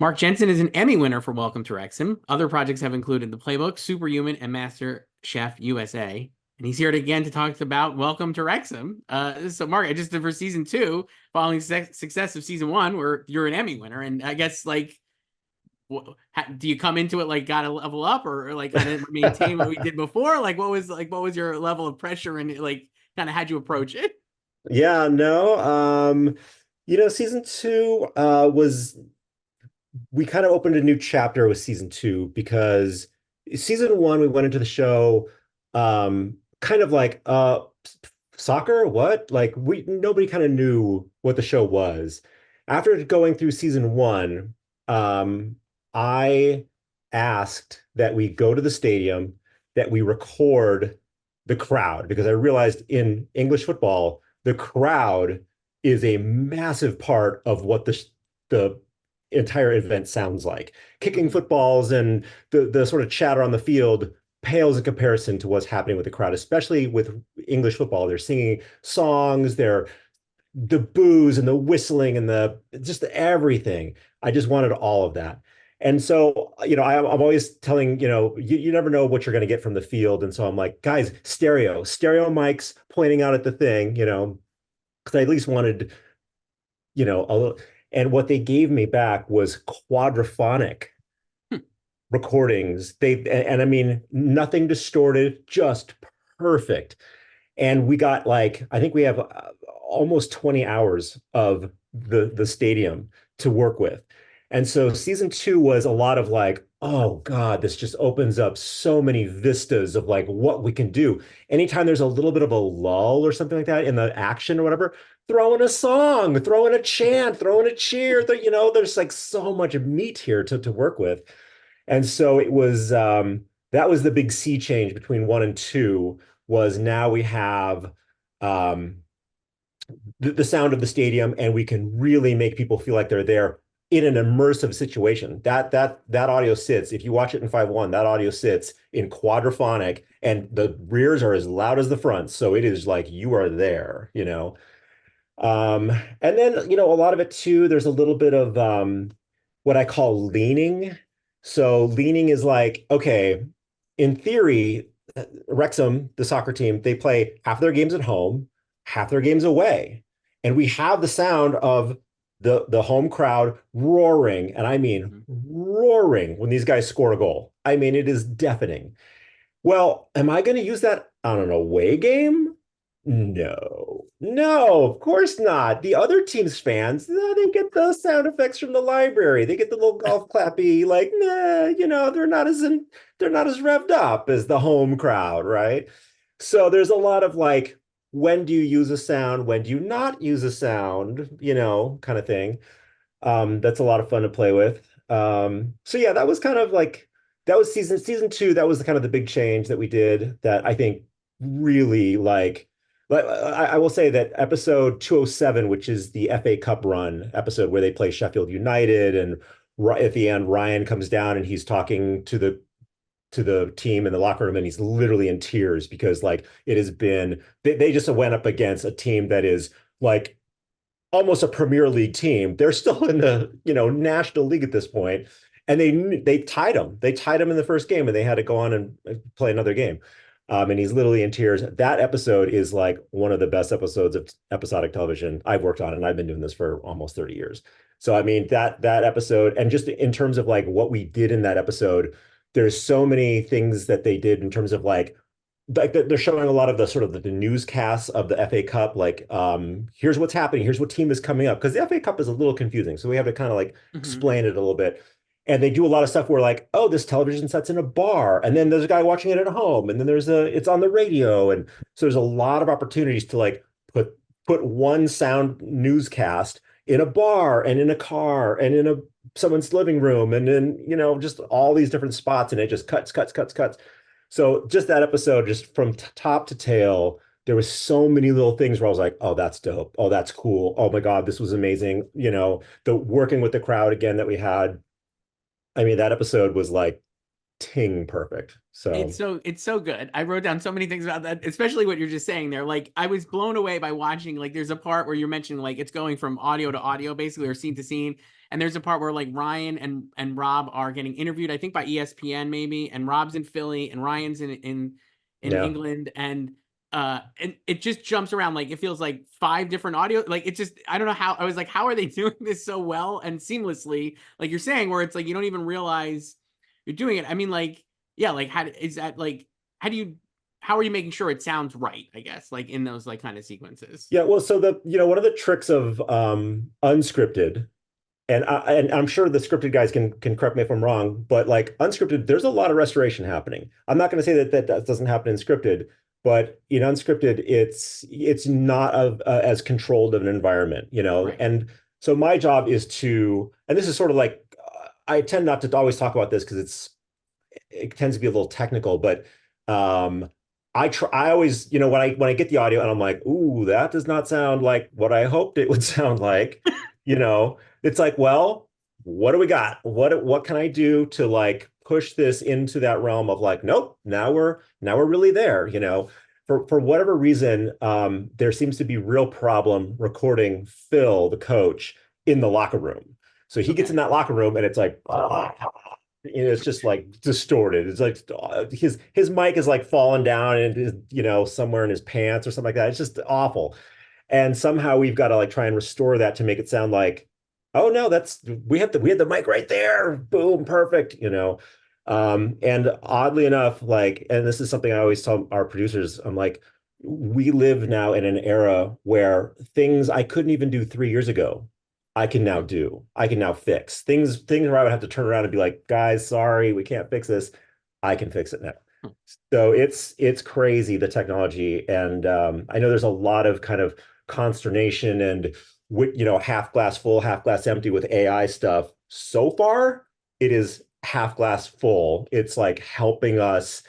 Mark Jensen is an Emmy winner for Welcome to Wrexham. Other projects have included The Playbook, Superhuman, and Master Chef USA. And he's here again to talk about Welcome to Wrexham. So, Mark, I just did for season two, following success of season one, where you're an Emmy winner. And I guess, like, do you come into it like got to level up, or like kind of maintain what we did before? What was your level of pressure, and like kind of how'd you approach it? Yeah, no. Season two was we kind of opened a new chapter with season two because season one we went into the show kind of like soccer, what? Like we nobody kind of knew what the show was. After going through season one, I asked that we go to the stadium, that we record the crowd because I realized in English football the crowd is a massive part of what the entire event sounds like. Kicking Mhm. footballs and the sort of chatter on the field pales in comparison to what's happening with the crowd, especially with English football. They're singing songs, they're the boos and the whistling and the just everything. I just wanted all of that. And so, I'm always telling, you never know what you're going to get from the field. And so I'm like, guys, stereo mics pointing out at the thing, because I at least wanted, a little. And what they gave me back was quadraphonic recordings. And I mean, nothing distorted, just perfect. And we got like, I think we have almost 20 hours of the stadium to work with. And so season two was a lot of like, oh God, this just opens up so many vistas of like what we can do. Anytime there's a little bit of a lull or something like that in the action or whatever, throw in a song, throw in a chant, throw in a cheer. There's like so much meat here to work with. And so it was that was the big sea change between one and two was now we have um, the sound of the stadium and we can really make people feel like they're there in an immersive situation. That audio sits, if you watch it in 5.1, that audio sits in quadraphonic and the rears are as loud as the fronts. So it is like you are there. Um, and then, a lot of it too, there's a little bit of what I call leaning. So leaning is like, okay, in theory, Wrexham, the soccer team, they play half their games at home, half their games away. And we have the sound of the home crowd roaring, and I mean Mhm. roaring when these guys score a goal. I mean, it is deafening. Well, am I going to use that on an away game? No, no, of course not. The other team's fans, they get those sound effects from the library. They get the little golf clappy, like, nah, they're not as revved up as the home crowd, right? So there's a lot of like, when do you use a sound? When do you not use a sound? Kind of thing. That's a lot of fun to play with. So yeah, that was kind of like that was season two. That was the kind of the big change that we did that I think really like I will say that episode 207, which is the FA Cup run episode where they play Sheffield United, and at the end Ryan comes down and he's talking to the team in the locker room and he's literally in tears because like it has been they just went up against a team that is like almost a Premier League team. They're still in the National League at this point, and they tied them. They tied them in the first game, and they had to go on and play another game. And he's literally in tears. That episode is like one of the best episodes of episodic television I've worked on, and I've been doing this for almost 30 years. So I mean that episode, and just in terms of like what we did in that episode, there's so many things that they did in terms of like they're showing a lot of the sort of the newscasts of the FA Cup, like here's what's happening, here's what team is coming up, because the FA Cup is a little confusing, so we have to kind of like Mhm. explain it a little bit. And they do a lot of stuff where like, oh, this television set's in a bar, and then there's a guy watching it at home, and then it's on the radio, and so there's a lot of opportunities to like put one sound newscast in a bar and in a car and in a someone's living room and in just all these different spots, and it just cuts. So just that episode, just from top to tail, there was so many little things where I was like, oh, that's dope. Oh, that's cool. Oh my God, this was amazing. The working with the crowd again that we had. I mean, that episode was like ting perfect. So It's so good. I wrote down so many things about that, especially what you're just saying there. Like I was blown away by watching, like there's a part where you're mentioning like it's going from audio to audio basically, or scene to scene. and there's a part where like Ryan and Rob are getting interviewed, I think by ESPN maybe, and Rob's in Philly and Ryan's in Yeah. England, and it just jumps around. Like it feels like 5 different audio. Like it just, I don't know how. I was like, how are they doing this so well and seamlessly? Like you're saying, where it's like you don't even realize you're doing it. I mean, like, yeah, like how is that like? How do you? How are you making sure it sounds right? I guess like in those like kind of sequences. Yeah, well, so one of the tricks of unscripted, and I'm sure the scripted guys can correct me if I'm wrong, but like unscripted, there's a lot of restoration happening. I'm not going to say that doesn't happen in scripted, but in unscripted, it's not as controlled of an environment, Right. And so my job is to, and this is sort of like I tend not to always talk about this because it tends to be a little technical, but um, I always, when I get the audio and I'm like, ooh, that does not sound like what I hoped it would sound like, it's like, well, what do we got? What can I do to like push this into that realm of like, nope, now we're really there, For whatever reason, there seems to be real problem recording Phil, the coach, in the locker room. So he gets in Okay. that locker room and it's like, it's just like distorted. It's like his mic is like falling down and somewhere in his pants or something like that. It's just awful. And somehow we've got to like try and restore that to make it sound like, oh no, we had the mic right there. Boom, perfect. And oddly enough, like, and this is something I always tell our producers, I'm like, we live now in an era where things I couldn't even do 3 years ago I can now do. I can now fix things where I would have to turn around and be like, guys, sorry, we can't fix this. I can fix it now. So it's crazy the technology, and I know there's a lot of kind of consternation and half glass full, half glass empty with AI stuff. So far, it is half glass full. It's like helping us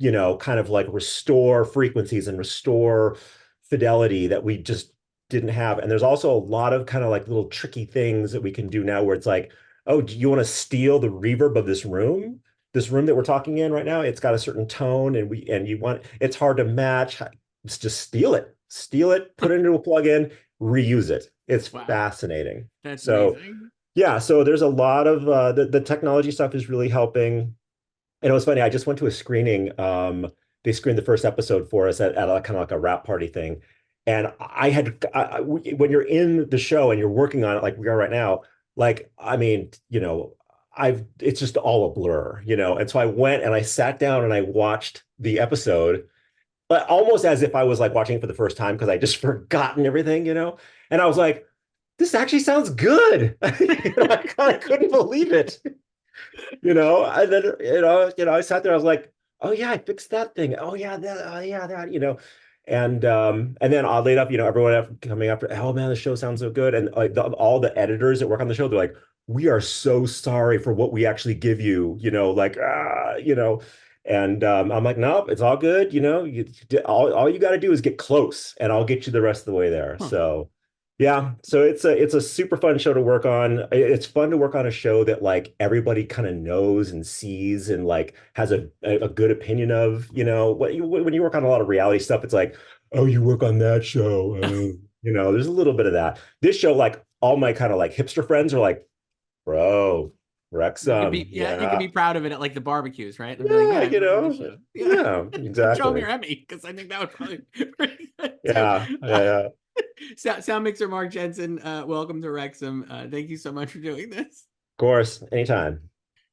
kind of like restore frequencies and restore fidelity that we just didn't have. And there's also a lot of kind of like little tricky things that we can do now where it's like, oh, do you want to steal the reverb of this room? This room that we're talking in right now, it's got a certain tone and you want it's hard to match. Just steal it, put it into a plugin, reuse it. It's Wow. fascinating. That's So amazing. yeah, so there's a lot of the technology stuff is really helping. And it was funny. I just went to a screening. They screened the first episode for us at a kind of like a wrap party thing. And when you're in the show and you're working on it like we are right now, like, I mean, it's just all a blur. And so I went and I sat down and I watched the episode, but almost as if I was like watching it for the first time because I just forgotten everything. And I was like, this actually sounds good. I kind of couldn't believe it. And then I sat there, I was like, oh yeah, I fixed that thing. Oh yeah, that. And then oddly enough, everyone coming after, oh man, the show sounds so good. And like all the editors that work on the show, they're like, we are so sorry for what we actually give you, like and I'm like, nope, it's all good. All you got to do is get close, and I'll get you the rest of the way there. Huh. So yeah, so it's a super fun show to work on. It's fun to work on a show that like everybody kind of knows and sees and like has a good opinion of. When you work on a lot of reality stuff, it's like, oh, you work on that show. There's a little bit of that. This show, like all my kind of like hipster friends are like, bro, You could be, Wrexham, yeah, you could yeah, be proud of it at like the barbecues, right? And be like, yeah, yeah, I worked on this show. Yeah. yeah, Show me your exactly. Emmy, because I think that would probably be pretty good too. Yeah, yeah, yeah. Sound mixer Mark Jensen, welcome to Wrexham. Thank you so much for doing this. Of course, anytime.